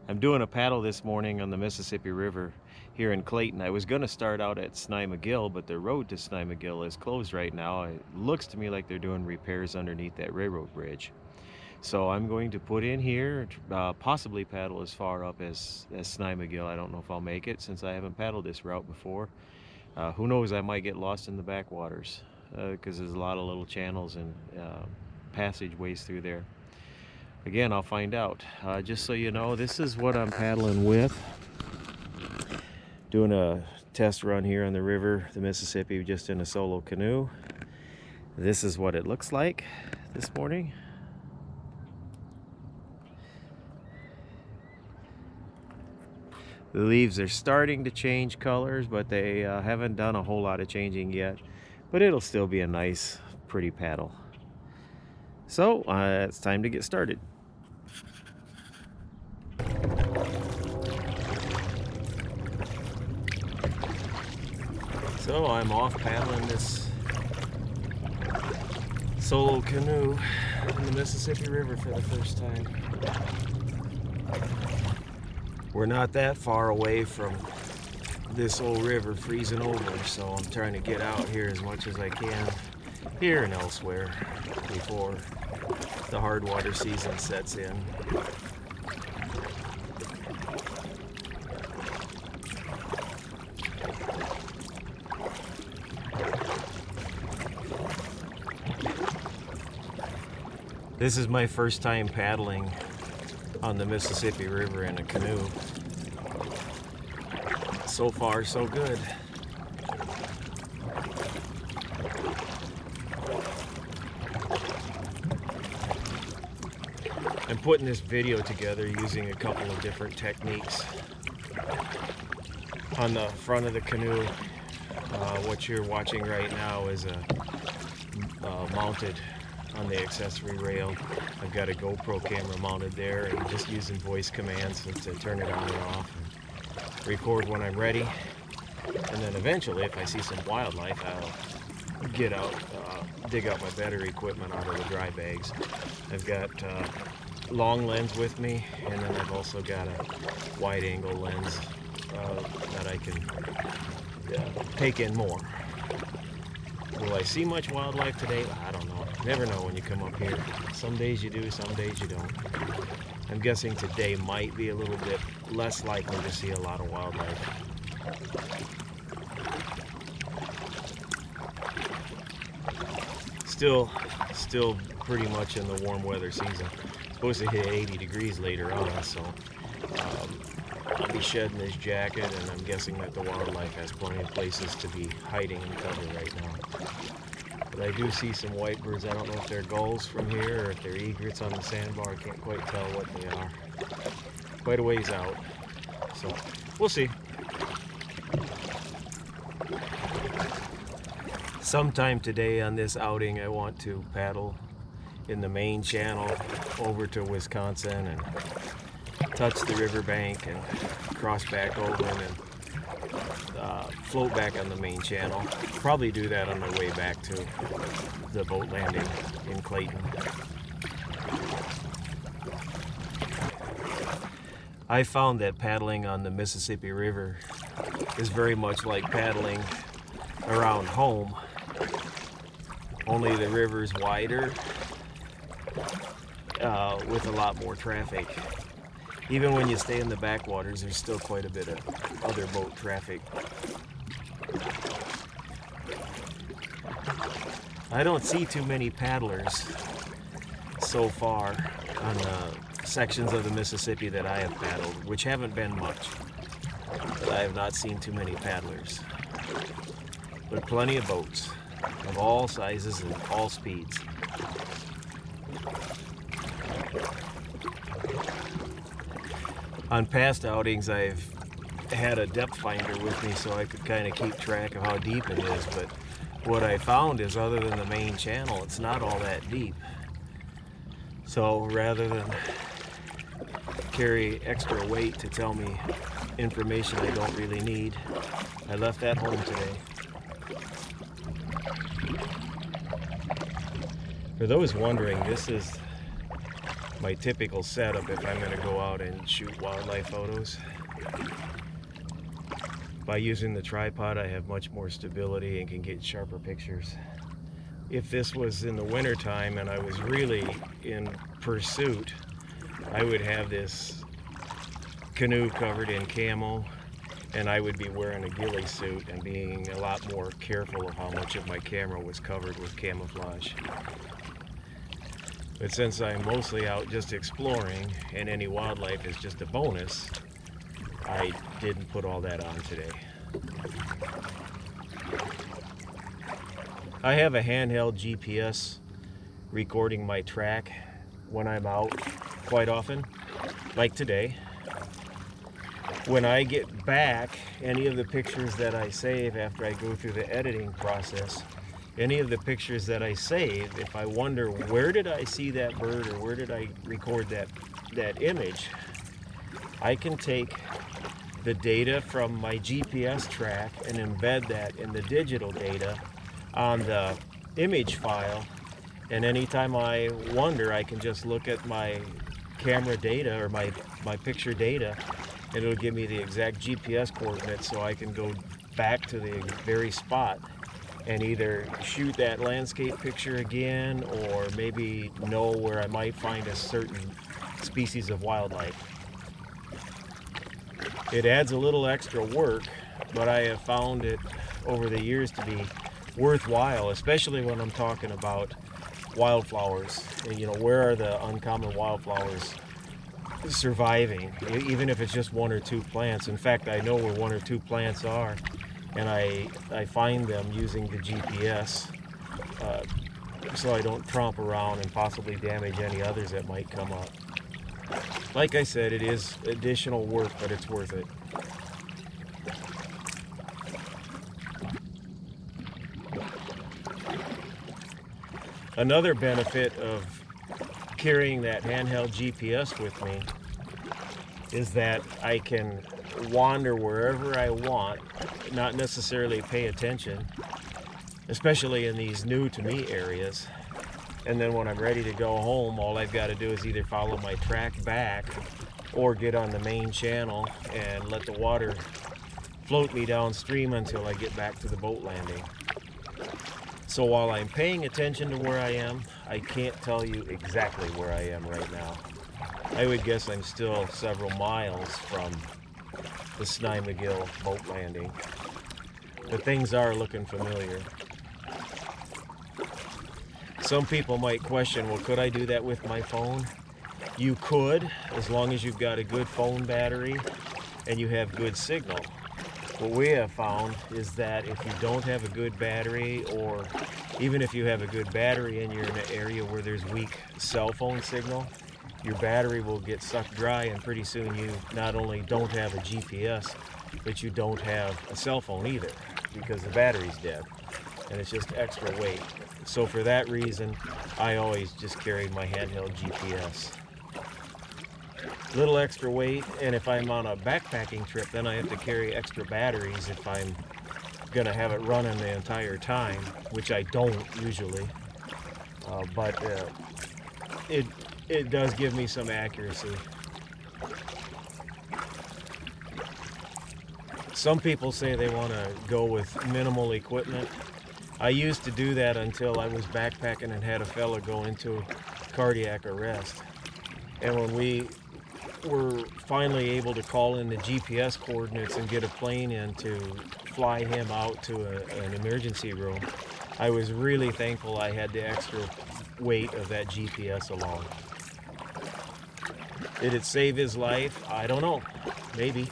I'm doing a paddle this morning on the Mississippi River here in Clayton. I was going to start out at Snai-McGill, but the road to Snai-McGill is closed right now. It looks to me like they're doing repairs underneath that railroad bridge. So I'm going to put in here, possibly paddle as far up as Snai-McGill. I don't know if I'll make it since I haven't paddled this route before. Who knows, I might get lost in the backwaters because there's a lot of little channels and passageways through there. Again, I'll find out. Just so you know, this is what I'm paddling with. Doing a test run here on the river, the Mississippi, just in a solo canoe. This is what it looks like this morning. The leaves are starting to change colors, but they haven't done a whole lot of changing yet. But it'll still be a nice, pretty paddle. So, it's time to get started. So I'm off paddling this solo canoe in the Mississippi River for the first time. We're not that far away from this old river freezing over, so I'm trying to get out here as much as I can, here and elsewhere, before the hard water season sets in. This is my first time paddling on the Mississippi River in a canoe. So far, so good. I'm putting this video together using a couple of different techniques. On the front of the canoe, what you're watching right now is mounted on the accessory rail. I've got a GoPro camera mounted there and just using voice commands to turn it on and off and record when I'm ready. And then eventually, if I see some wildlife, I'll get out, dig out my battery equipment out of the dry bags. I've got long lens with me, and then I've also got a wide angle lens that I can take in more. Will I see much wildlife today? I don't know. Never know when you come up here. Some days you do, some days you don't. I'm guessing today might be a little bit less likely to see a lot of wildlife. Still pretty much in the warm weather season. It's supposed to hit 80 degrees later on, so I'll be shedding this jacket, and I'm guessing that the wildlife has plenty of places to be hiding and cover right now. But I do see some whitebirds. I don't know if they're gulls from here or if they're egrets on the sandbar. I can't quite tell what they are. Quite a ways out, so we'll see. Sometime today on this outing, I want to paddle in the main channel over to Wisconsin and touch the riverbank and cross back over and float back on the main channel. Probably do that on my way back to the boat landing in Clayton. I found that paddling on the Mississippi River is very much like paddling around home, only the river's wider with a lot more traffic. Even when you stay in the backwaters, there's still quite a bit of other boat traffic. I don't see too many paddlers so far on the sections of the Mississippi that I have paddled, which haven't been much. But I have not seen too many paddlers. But plenty of boats of all sizes and all speeds. On past outings, I've had a depth finder with me so I could kind of keep track of how deep it is, but what I found is other than the main channel, it's not all that deep. So rather than carry extra weight to tell me information I don't really need, I left that home today. For those wondering, this is my typical setup if I'm going to go out and shoot wildlife photos. By using the tripod, I have much more stability and can get sharper pictures. If this was in the winter time and I was really in pursuit, I would have this canoe covered in camo, and I would be wearing a ghillie suit and being a lot more careful of how much of my camera was covered with camouflage. But since I'm mostly out just exploring and any wildlife is just a bonus, I didn't put all that on today. I have a handheld GPS recording my track when I'm out quite often, like today. When I get back, any of the pictures that I save after I go through the editing process, any of the pictures that I save, if I wonder where did I see that bird or where did I record that image, I can take the data from my GPS track and embed that in the digital data on the image file, and anytime I wonder, I can just look at my camera data or my picture data, and it'll give me the exact GPS coordinates, so I can go back to the very spot and either shoot that landscape picture again, or maybe know where I might find a certain species of wildlife. It adds a little extra work, but I have found it over the years to be worthwhile, especially when I'm talking about wildflowers. You know, where are the uncommon wildflowers surviving, even if it's just one or two plants. In fact, I know where one or two plants are, and I find them using the GPS, so I don't tromp around and possibly damage any others that might come up. Like I said, it is additional work, but it's worth it. Another benefit of carrying that handheld GPS with me is that I can wander wherever I want, not necessarily pay attention, especially in these new to me areas. And then when I'm ready to go home, all I've got to do is either follow my track back or get on the main channel and let the water float me downstream until I get back to the boat landing. So while I'm paying attention to where I am, I can't tell you exactly where I am right now. I would guess I'm still several miles from the Snai-McGill boat landing, but things are looking familiar. Some people might question, well, could I do that with my phone? You could, as long as you've got a good phone battery and you have good signal. What we have found is that if you don't have a good battery, or even if you have a good battery and you're in an area where there's weak cell phone signal, your battery will get sucked dry, and pretty soon you not only don't have a GPS, but you don't have a cell phone either, because the battery's dead and it's just extra weight. So for that reason, I always just carry my handheld GPS. Little extra weight, and if I'm on a backpacking trip, then I have to carry extra batteries if I'm gonna have it running the entire time, which I don't usually, but it does give me some accuracy. Some people say they want to go with minimal equipment. I used to do that until I was backpacking and had a fella go into cardiac arrest. And when we were finally able to call in the GPS coordinates and get a plane in to fly him out to an emergency room, I was really thankful I had the extra weight of that GPS along. Did it save his life? I don't know. Maybe.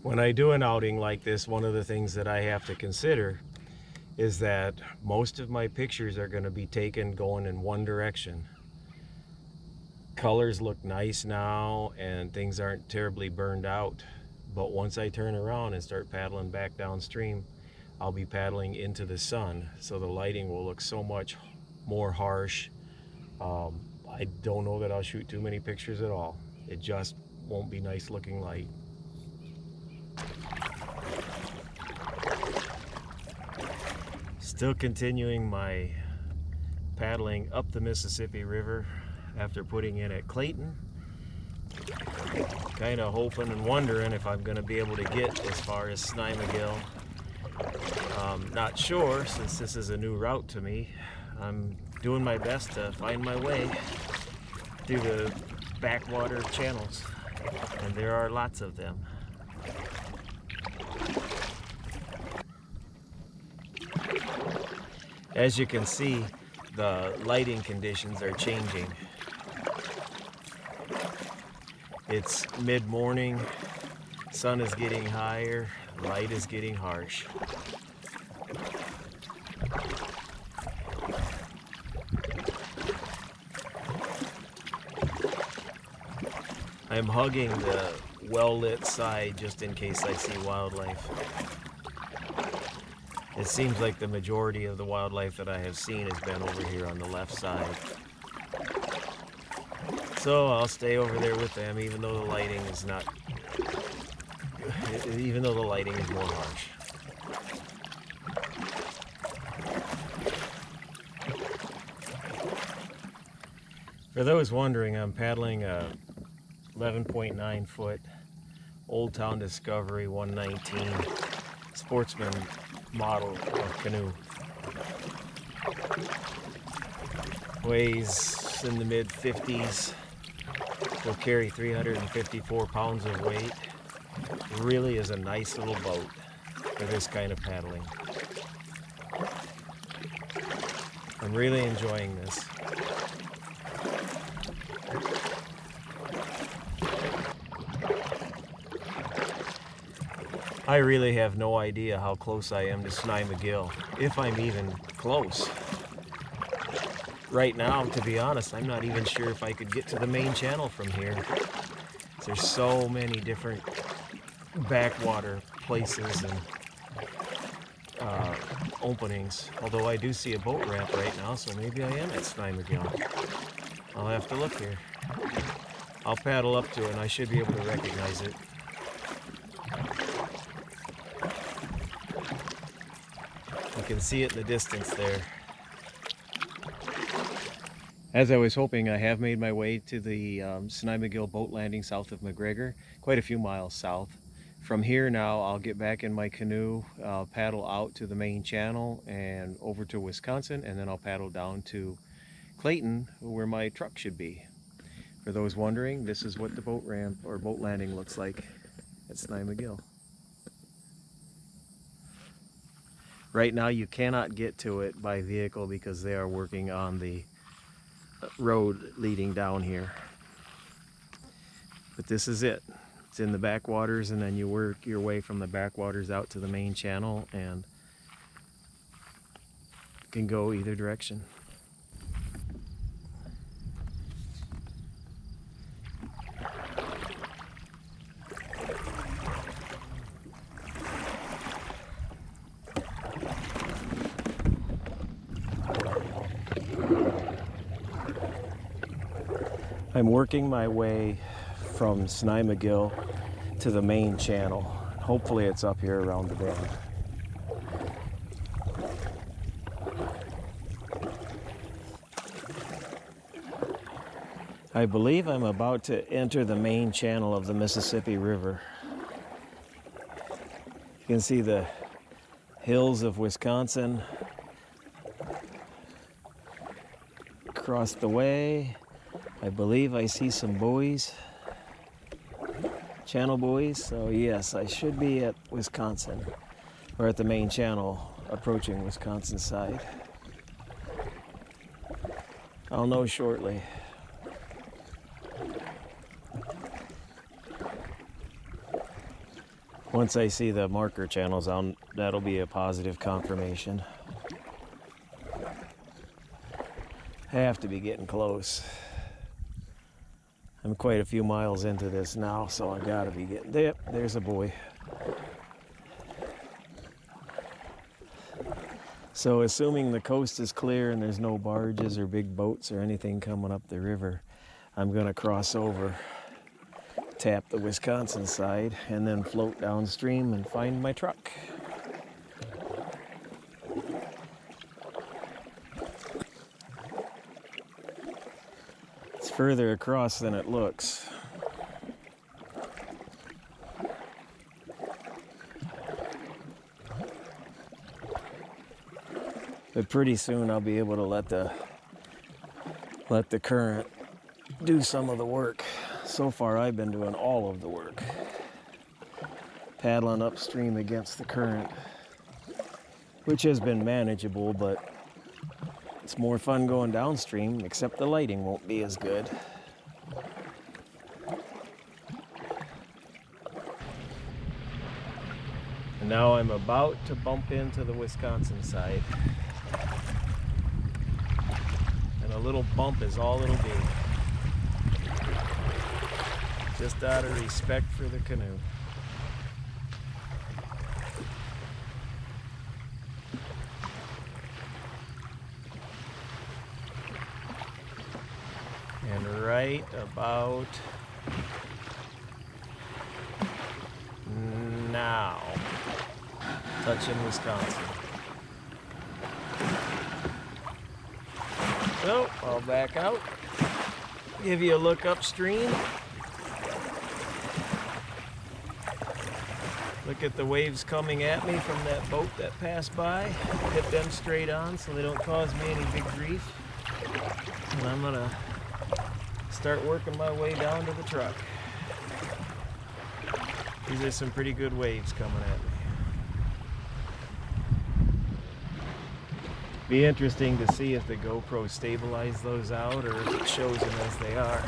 When I do an outing like this, one of the things that I have to consider is that most of my pictures are going to be taken going in one direction. Colors look nice now and things aren't terribly burned out, but once I turn around and start paddling back downstream, I'll be paddling into the sun, so the lighting will look so much more harsh. I don't know that I'll shoot too many pictures at all. It just won't be nice looking light. Still continuing my paddling up the Mississippi River after putting in at Clayton. Kind of hoping and wondering if I'm going to be able to get as far as Snimagill. Not sure, since this is a new route to me. I'm doing my best to find my way through the backwater channels, and there are lots of them. As you can see, the lighting conditions are changing. It's mid-morning, sun is getting higher, light is getting harsh. I'm hugging the well-lit side just in case I see wildlife. It seems like the majority of the wildlife that I have seen has been over here on the left side. So I'll stay over there with them even though the lighting is not, even though the lighting is more harsh. For those wondering, I'm paddling a 11.9 foot Old Town Discovery 119 Sportsman model of canoe. Weighs in the mid 50s, will carry 354 pounds of weight. Really is a nice little boat for this kind of paddling. I'm really enjoying this. I really have no idea how close I am to Snimagill, if I'm even close. Right now, to be honest, I'm not even sure if I could get to the main channel from here. There's so many different backwater places and openings. Although I do see a boat ramp right now, so maybe I am at Snimagill. I'll have to look here. I'll paddle up to it and I should be able to recognize it. You can see it in the distance there. As I was hoping, I have made my way to the Snimagill boat landing south of McGregor, quite a few miles south. From here now, I'll get back in my canoe, paddle out to the main channel and over to Wisconsin, and then I'll paddle down to Clayton, where my truck should be. For those wondering, this is what the boat ramp or boat landing looks like at Snimagill. Right now you cannot get to it by vehicle because they are working on the road leading down here. But this is it. It's in the backwaters, and then you work your way from the backwaters out to the main channel and can go either direction. I'm working my way from Snimagill to the main channel. Hopefully it's up here around the bend. I believe I'm about to enter the main channel of the Mississippi River. You can see the hills of Wisconsin across the way. I believe I see some buoys, channel buoys, so yes, I should be at Wisconsin, or at the main channel approaching Wisconsin side. I'll know shortly. Once I see the marker channels, that'll be a positive confirmation. I have to be getting close. I'm quite a few miles into this now, so I gotta be getting there. There's a buoy. So assuming the coast is clear and there's no barges or big boats or anything coming up the river, I'm gonna cross over, tap the Wisconsin side, and then float downstream and find my truck. further across than it looks. But pretty soon I'll be able to let the current do some of the work. So far I've been doing all of the work, paddling upstream against the current, which has been manageable, but it's more fun going downstream, except the lighting won't be as good. And now I'm about to bump into the Wisconsin side. And a little bump is all it'll be. Just out of respect for the canoe. And right about now, touching Wisconsin. So I'll back out, give you a look upstream. Look at the waves coming at me from that boat that passed by. Hit them straight on so they don't cause me any big grief. And I'm gonna start working my way down to the truck. These are some pretty good waves coming at me. Be interesting to see if the GoPro stabilizes those out or if it shows them as they are.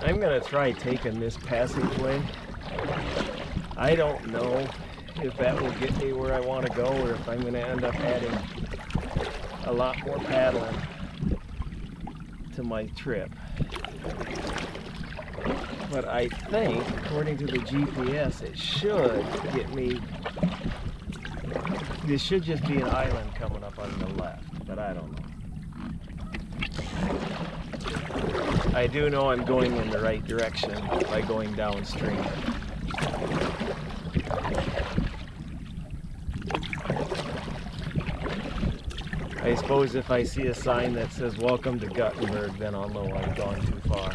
I'm gonna try taking this passageway. I don't know if that will get me where I want to go or if I'm gonna end up adding a lot more paddling to my trip. But I think, according to the GPS, it should get me. This should just be an island coming up on the left, but I don't know. I do know I'm going in the right direction by going downstream. I suppose if I see a sign that says "Welcome to Guttenberg," then I'll know I've gone too far.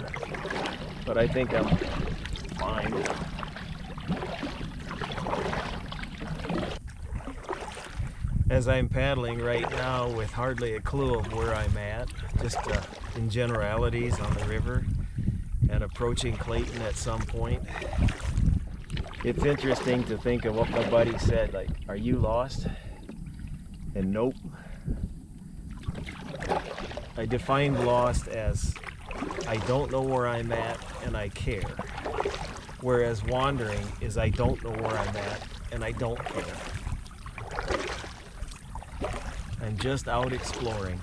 But I think I'm fine. As I'm paddling right now with hardly a clue of where I'm at, just in generalities on the river and approaching Clayton at some point. It's interesting to think of what my buddy said, like, "Are you lost?" And nope. I defined lost as I don't know where I'm at and I care. Whereas wandering is I don't know where I'm at and I don't care. I'm just out exploring.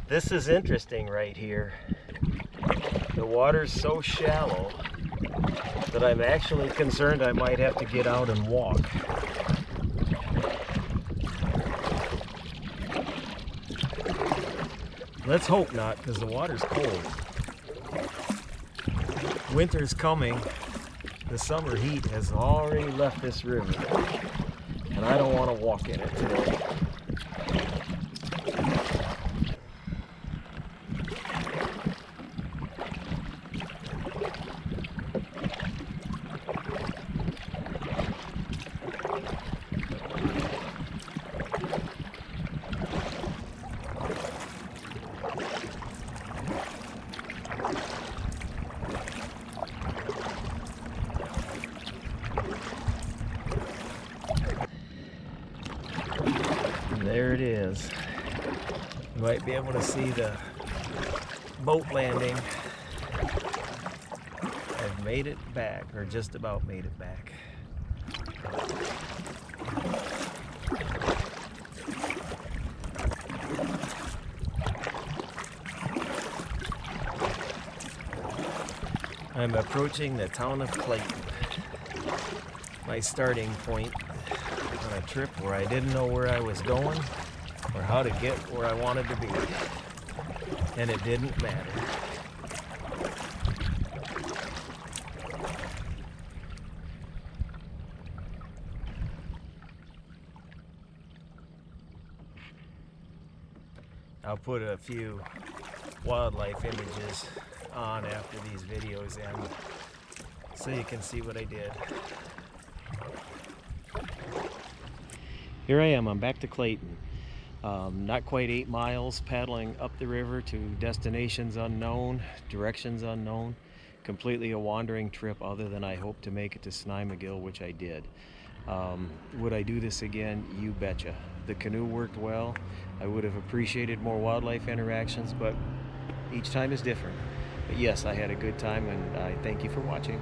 This is interesting right here. The water's so shallow that I'm actually concerned I might have to get out and walk. Let's hope not, because the water's cold. Winter's coming. The summer heat has already left this river, and I don't want to walk in it today. There it is. You might be able to see the boat landing. I've made it back, or just about made it back. I'm approaching the town of Clayton, my starting point on a trip where I didn't know where I was going or how to get where I wanted to be, and it didn't matter. I'll put a few wildlife images on after these videos end so you can see what I did. Here I am, I'm back to Clayton. Not quite 8 miles paddling up the river to destinations unknown, directions unknown. Completely a wandering trip, other than I hope to make it to Snai-McGill, which I did. Would I do this again? You betcha. The canoe worked well. I would have appreciated more wildlife interactions, but each time is different. But yes, I had a good time, and I thank you for watching.